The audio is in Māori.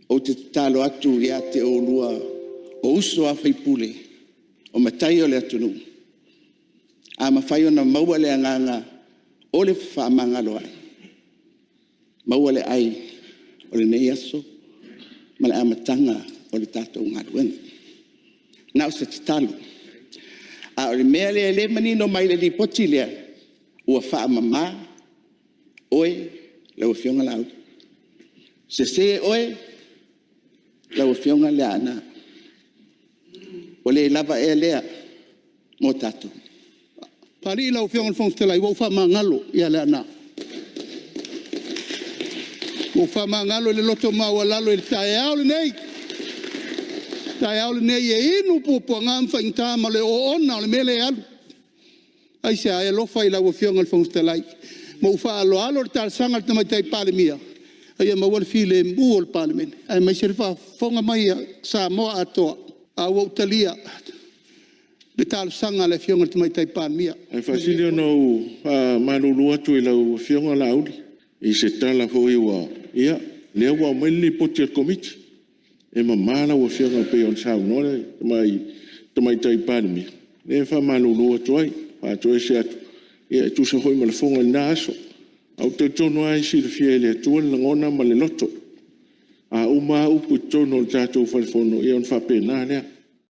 o te talo atu ia te o lua o uso a whaipule o matai o le atunu. A mawhai o na maua le anganga o le whaamangalo ai. Maua le ai o le nei aso ma le amatanga o le tātou ngaruenga. Na o se te talo. A o le mea le manino mai le lipoti lea ua whaamama oe lau fionga lau. Se oe lau fionga lea ana. O le lava e lea mo tātou. Pari lau fionga whongstela i wau whaamangalo ia le ana. O whaamangalo le loto maua lalo i tae au le nei. Tai au le nei e inu pupua ngam whainta ma le o ona o le mele alu. Ai se ae lofa i lau fionga le whongstelai. Ma ufa alo alo le tal sanga le tamai tai palemia. Ai ma wale file mbu o le palemen. Ai mai se refa fonga mai sa moa atoa. A wau talia. Le tal sanga le fionga le tamai tai palemia. Ai fasilio no malulu atu i lau fionga la auli. I se tala fo iwa. Ia, lea wa mele poti al komiti. E mamala ua whianga pe on sao nore tamai tai palmi e fa malulu atu ai fa to se atu e tu se hoi ma le fonga na aso au te tono ai si le fiele tu le ngona ma le loto a uma upu tono tato fa fono e on fa pena